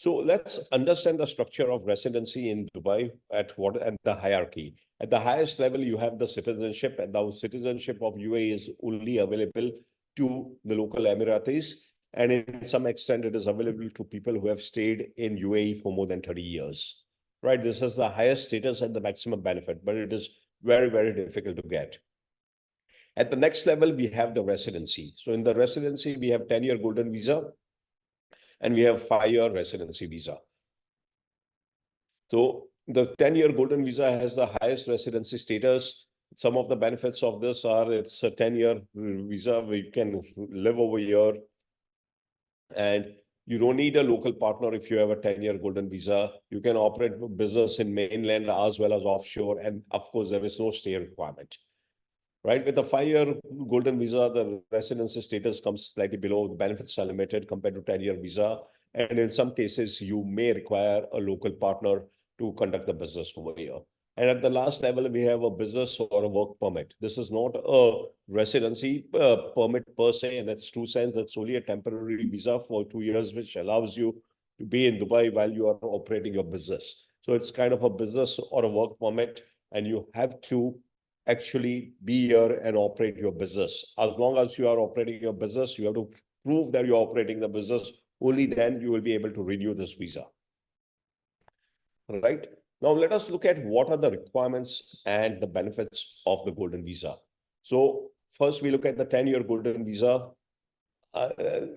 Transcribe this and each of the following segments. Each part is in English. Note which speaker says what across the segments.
Speaker 1: So let's understand the structure of residency in Dubai and the hierarchy. At the highest level, you have the citizenship, and the citizenship of UAE is only available to the local Emiratis. And in some extent, it is available to people who have stayed in UAE for more than 30 years, right? This is the highest status and the maximum benefit, but it is very, very difficult to get. At the next level, we have the residency. So in the residency, we have 10-year golden visa, and we have 5-year residency visa. So the 10-year golden visa has the highest residency status. Some of the benefits of this are it's a 10-year visa where you can live over here, and you don't need a local partner if you have a 10-year golden visa. You can operate business in mainland as well as offshore, and of course, there is no stay requirement. Right, with a 5-year golden visa, the residency status comes slightly below. The benefits are limited compared to 10-year visa. And in some cases, you may require a local partner to conduct the business over here. And at the last level, we have a business or a work permit. This is not a residency permit per se, in its true sense. It's only a temporary visa for 2 years, which allows you to be in Dubai while you are operating your business. So it's kind of a business or a work permit, and you have to actually be here and operate your business. As long as you are operating your business, you have to prove that you're operating the business. Only then you will be able to renew this visa. Right? Now, let us look at what are the requirements and the benefits of the golden visa. So first, we look at the 10-year golden visa. The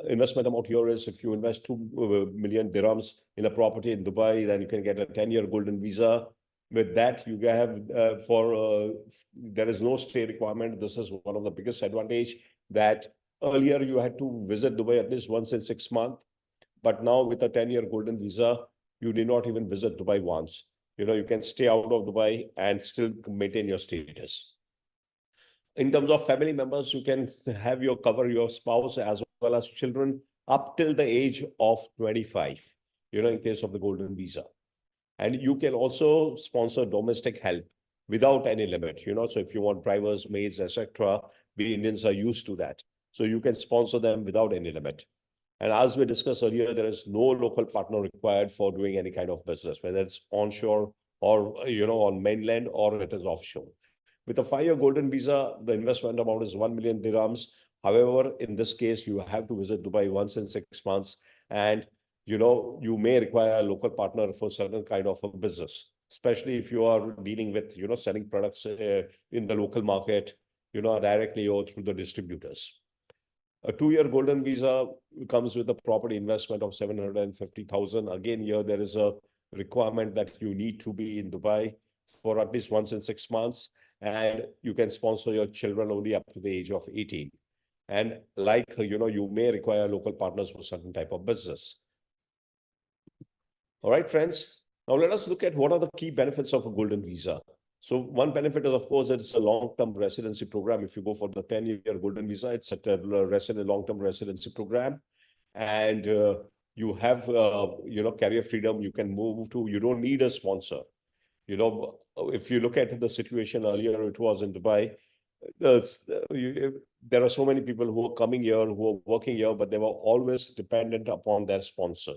Speaker 1: investment amount here is if you invest 2 million dirhams in a property in Dubai, then you can get a 10-year golden visa. With that, you have there is no stay requirement. This is one of the biggest advantage, that earlier you had to visit Dubai at least once in 6 months. But now with a 10-year golden visa, you need not even visit Dubai once. You can stay out of Dubai and still maintain your status. In terms of family members, you can have cover your spouse as well as children up till the age of 25, in case of the golden visa. And you can also sponsor domestic help without any limit, So if you want drivers, maids, etc., we Indians are used to that. So you can sponsor them without any limit. And as we discussed earlier, there is no local partner required for doing any kind of business, whether it's onshore or, on mainland or it is offshore. With a 5-year golden visa, the investment amount is 1 million dirhams. However, in this case, you have to visit Dubai once in 6 months, and you may require a local partner for certain kind of a business, especially if you are dealing with, selling products in the local market, directly or through the distributors. A 2-year golden visa comes with a property investment of 750,000. Again, here there is a requirement that you need to be in Dubai for at least once in 6 months, and you can sponsor your children only up to the age of 18. And you may require local partners for certain type of business. All right, friends. Now let us look at what are the key benefits of a golden visa. So one benefit is, of course, it's a long-term residency program. If you go for the 10-year golden visa, it's a long-term residency program. And you have, career freedom. You can move to, you don't need a sponsor. If you look at the situation earlier, it was in Dubai. There are so many people who are coming here, who are working here, but they were always dependent upon their sponsor.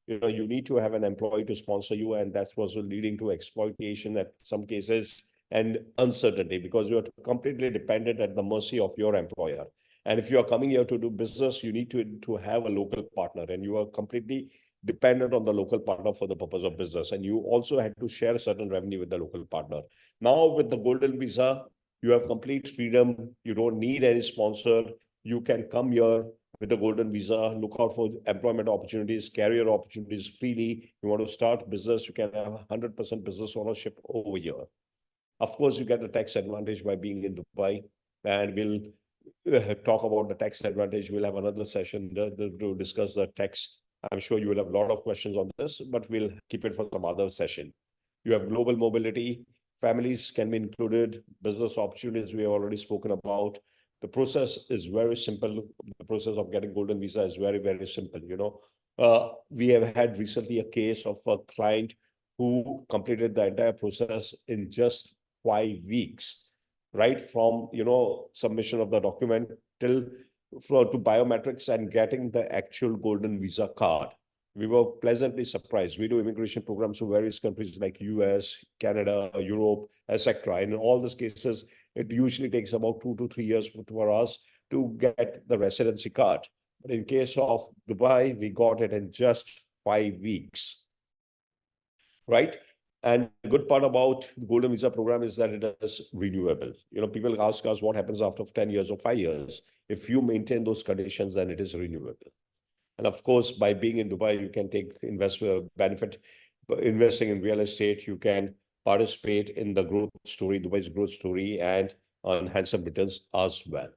Speaker 1: You need to have an employee to sponsor you, and that's also leading to exploitation at some cases and uncertainty, because you are completely dependent at the mercy of your employer. And if you are coming here to do business, you need to have a local partner, and you are completely dependent on the local partner for the purpose of business. And you also had to share certain revenue with the local partner. Now, with the golden visa, you have complete freedom. You don't need any sponsor. You can come here with the golden visa, look out for employment opportunities, career opportunities freely. You want to start business, you can have 100% business ownership over here. Of course, you get a tax advantage by being in Dubai, and we'll talk about the tax advantage. We'll have another session to discuss the tax. I'm sure you will have a lot of questions on this, but we'll keep it for some other session. You have global mobility. Families can be included. Business opportunities we have already spoken about. The process is very simple. The process of getting golden visa is very, very simple. We have had recently a case of a client who completed the entire process in just 5 weeks, right? From, submission of the document to biometrics and getting the actual golden visa card. we were pleasantly surprised. We do immigration programs to various countries like US, Canada, Europe, etc. In all these cases, it usually takes about 2 to 3 years for us to get the residency card. But in case of Dubai, we got it in just 5 weeks, right? And the good part about the Golden Visa program is that it is renewable. People ask us what happens after 10 years or 5 years. If you maintain those conditions, then it is renewable. And of course, by being in Dubai, you can take benefit. Investing in real estate, you can participate in the growth story, Dubai's growth story, and on handsome returns as well.